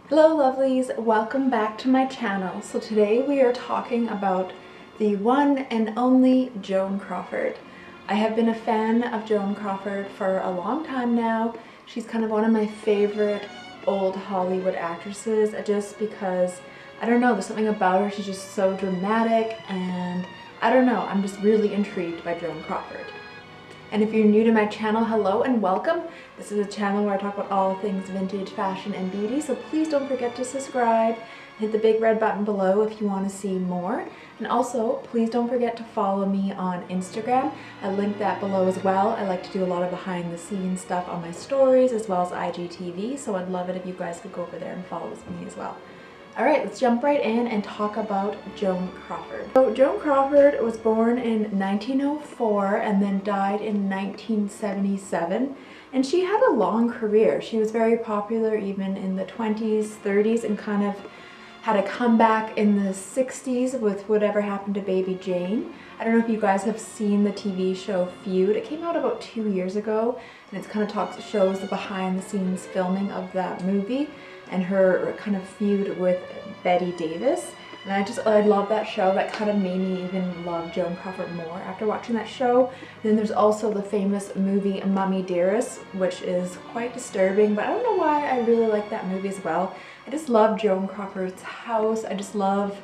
Hello lovelies, welcome back to my channel. So today we are talking about the one and only Joan Crawford. I have been a fan of Joan Crawford for a long time now. She's kind of one of my favorite old Hollywood actresses just because, I don't know, there's something about her. She's just so dramatic and I don't know, I'm just really intrigued by Joan Crawford. And if you're new to my channel, hello and welcome. This is a channel where I talk about all things vintage, fashion, and beauty, so please don't forget to subscribe. Hit the big red button below if you want to see more. And also, please don't forget to follow me on Instagram. I link that below as well. I like to do a lot of behind the scenes stuff on my stories as well as IGTV, so I'd love it if you guys could go over there and follow me as well. Alright, let's jump right in and talk about Joan Crawford. So Joan Crawford was born in 1904 and then died in 1977. And she had a long career. She was very popular even in the 20s, 30s, and kind of had a comeback in the 60s with Whatever Happened to Baby Jane. I don't know if you guys have seen the TV show Feud. It came out about 2 years ago, and it kind of shows the behind the scenes filming of that movie and her kind of feud with Betty Davis. And I love that show. That kind of made me even love Joan Crawford more after watching that show. And then there's also the famous movie Mommy Dearest, which is quite disturbing, but I don't know why I really like that movie as well. I just love Joan Crawford's house. I just love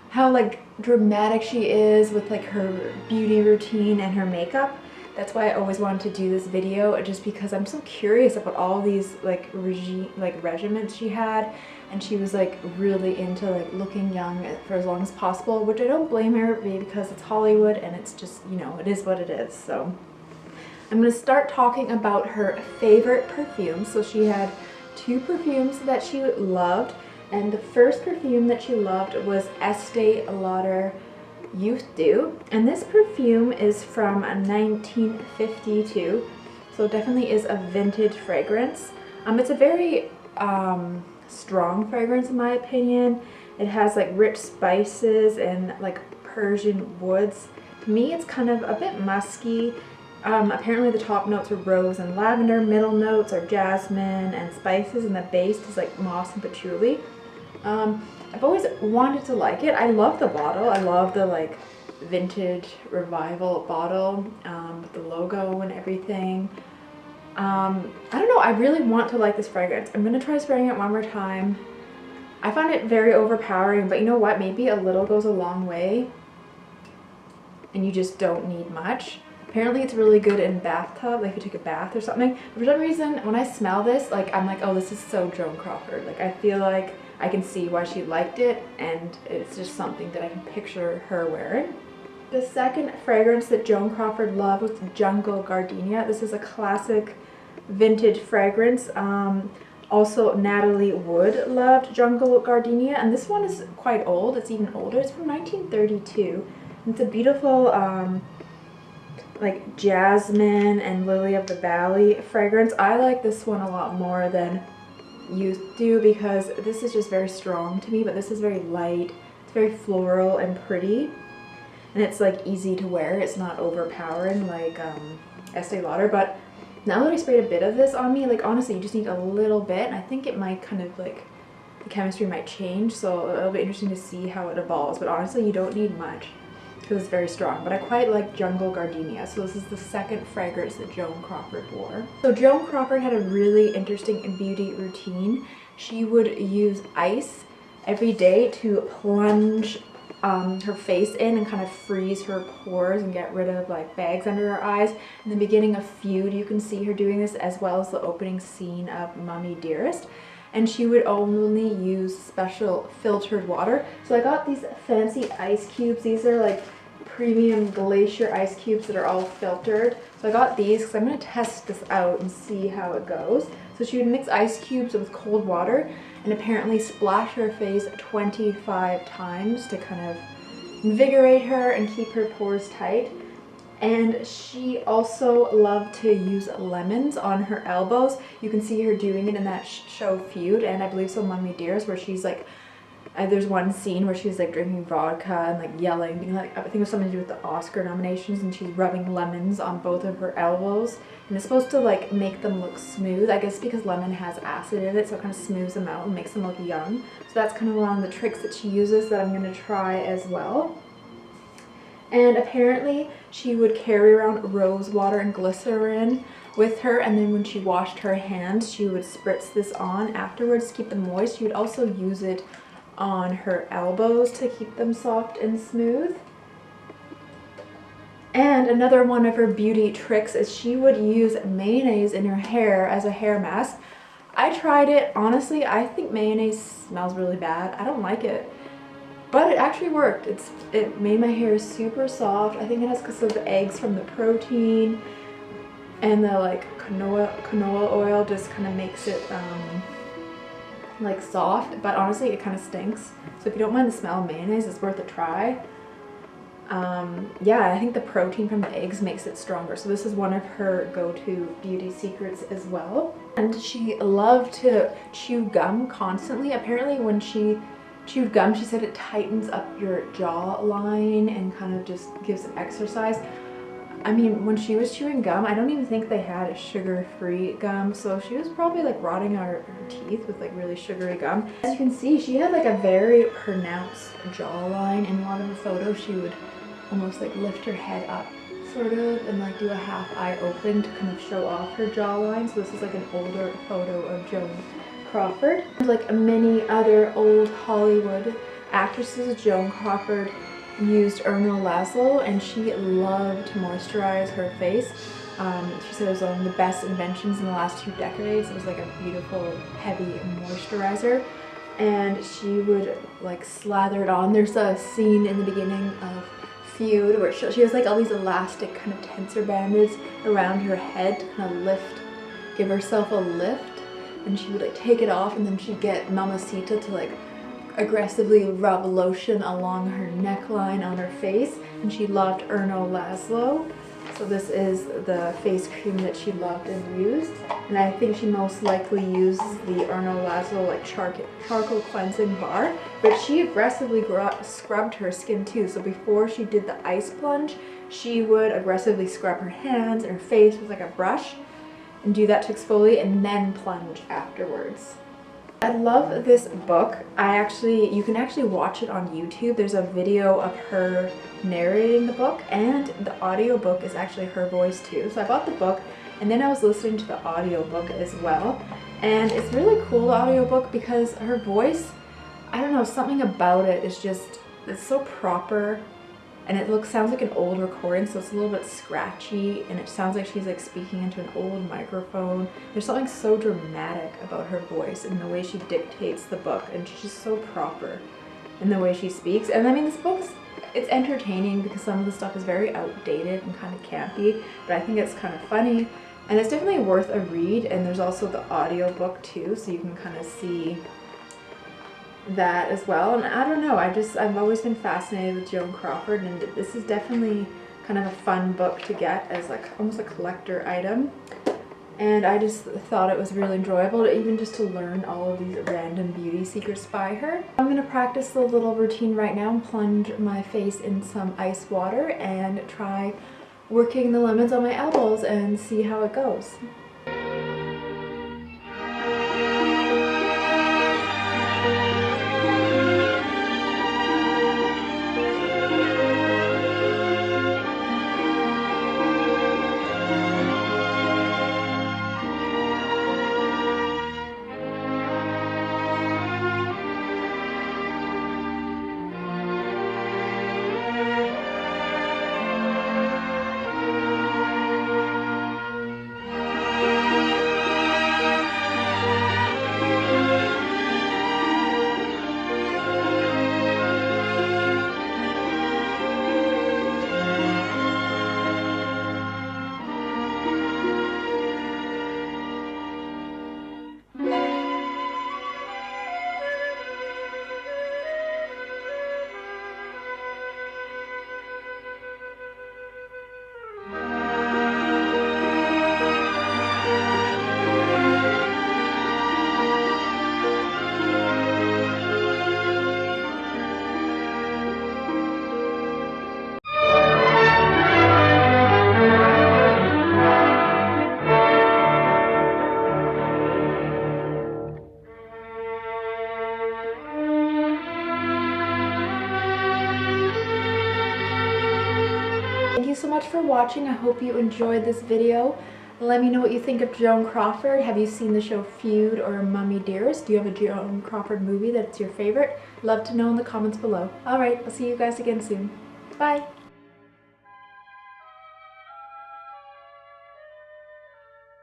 how like dramatic she is with like her beauty routine and her makeup. That's why I always wanted to do this video, just because I'm so curious about all these like regimens she had, and she was like really into like looking young for as long as possible, which I don't blame her because it's Hollywood and it's just, you know, it is what it is. So I'm going to start talking about her favorite perfumes. So she had 2 perfumes that she loved, and the first perfume that she loved was Estee Lauder Youth Dew, and this perfume is from 1952, so it definitely is a vintage fragrance. It's a very strong fragrance in my opinion. It has like rich spices and like Persian woods. To me it's kind of a bit musky. Apparently the top notes are rose and lavender, middle notes are jasmine and spices, and the base is like moss and patchouli. I've always wanted to like it. I love the bottle. I love the like vintage revival bottle with the logo and everything. I don't know. I really want to like this fragrance. I'm going to try spraying it one more time. I find it very overpowering, but you know what? Maybe a little goes a long way and you just don't need much. Apparently it's really good in bathtub, like if you take a bath or something. But for some reason, when I smell this, like I'm like, oh, this is so Joan Crawford. Like I feel like I can see why she liked it, and it's just something that I can picture her wearing. The second fragrance that Joan Crawford loved was Jonquil Gardenia. This is a classic vintage fragrance. Also, Natalie Wood loved Jonquil Gardenia, and this one is quite old. It's even older. It's from 1932. It's a beautiful like jasmine and lily of the valley fragrance. I like this one a lot more than Youth Dew because this is just very strong to me, but this is very light. It's very floral and pretty, and it's like easy to wear. It's not overpowering like Estee Lauder. But now that I sprayed a bit of this on me, like honestly you just need a little bit, and I think it might kind of like, the chemistry might change, so it'll be interesting to see how it evolves. But honestly you don't need much because it's very strong. But I quite like Jonquil Gardenia, so this is the second fragrance that Joan Crawford wore. So Joan Crawford had a really interesting beauty routine. She would use ice every day to plunge her face in and kind of freeze her pores and get rid of like bags under her eyes. In the beginning of Feud you can see her doing this, as well as the opening scene of Mommy Dearest. And she would only use special filtered water. So I got these fancy ice cubes. These are like premium glacier ice cubes that are all filtered. So I got these because I'm going to test this out and see how it goes. So she would mix ice cubes with cold water and apparently splash her face 25 times to kind of invigorate her and keep her pores tight. And she also loved to use lemons on her elbows. You can see her doing it in that show Feud, and I believe so Mommy Dearest, where she's like There's one scene where she's like drinking vodka and like yelling, being like, I think it was something to do with the Oscar nominations, and she's rubbing lemons on both of her elbows, and it's supposed to like make them look smooth, I guess because lemon has acid in it, so it kind of smooths them out and makes them look young. So that's kind of one of the tricks that she uses that I'm going to try as well. And apparently she would carry around rose water and glycerin with her, and then when she washed her hands she would spritz this on afterwards to keep them moist. She would also use it on her elbows to keep them soft and smooth. And another one of her beauty tricks is she would use mayonnaise in her hair as a hair mask. I tried it. Honestly, I think mayonnaise smells really bad. I don't like it. But it actually worked. It made my hair super soft. I think it has because of the eggs from the protein, and the like canola oil just kind of makes it like soft, but honestly it kind of stinks. So if you don't mind the smell of mayonnaise, it's worth a try. Yeah, I think the protein from the eggs makes it stronger. So this is one of her go-to beauty secrets as well. And she loved to chew gum constantly. Apparently when she chewed gum, she said it tightens up your jawline and kind of just gives it exercise. I mean, when she was chewing gum, I don't even think they had a sugar-free gum, so she was probably like rotting her teeth with like really sugary gum. As you can see, she had like a very pronounced jawline. In a lot of the photos, she would almost like lift her head up, sort of, and like do a half eye open to kind of show off her jawline. So this is like an older photo of Joan Crawford. Like many other old Hollywood actresses, Joan Crawford used Ernal Laszlo, and she loved to moisturize her face. She said it was one of the best inventions in the last 2 decades. It was like a beautiful, heavy moisturizer, and she would like slather it on. There's a scene in the beginning of Feud where she has like all these elastic kind of tensor bandage around her head to kind of lift, give herself a lift, and she would like take it off, and then she'd get Mamacita to like aggressively rub lotion along her neckline on her face, and she loved Ernal Laszlo. So this is the face cream that she loved and used, and I think she most likely used the Ernal Laszlo like charcoal cleansing bar, but she aggressively scrubbed her skin too. So before she did the ice plunge, she would aggressively scrub her hands and her face with like a brush and do that to exfoliate, and then plunge afterwards. I love this book. You can actually watch it on YouTube. There's a video of her narrating the book, and the audiobook is actually her voice too. So I bought the book, and then I was listening to the audiobook as well. And it's really cool, the audiobook, because her voice, I don't know, something about it is just, it's so proper. And it sounds like an old recording, so it's a little bit scratchy, and it sounds like she's like speaking into an old microphone. There's something so dramatic about her voice and the way she dictates the book, and she's just so proper in the way she speaks. And I mean, this book, it's entertaining because some of the stuff is very outdated and kind of campy, but I think it's kind of funny, and it's definitely worth a read. And there's also the audiobook too, so you can kind of see that as well. And I don't know, I've always been fascinated with Joan Crawford, and this is definitely kind of a fun book to get as like almost a collector item. And I just thought it was really enjoyable even just to learn all of these random beauty secrets by her. I'm going to practice the little routine right now and plunge my face in some ice water and try working the lemons on my elbows and see how it goes. much for watching. I hope you enjoyed this video. Let me know what you think of Joan Crawford. Have you seen the show Feud or Mommy Dearest? Do you have a Joan Crawford movie that's your favorite? Love to know in the comments below. Alright, I'll see you guys again soon. Bye!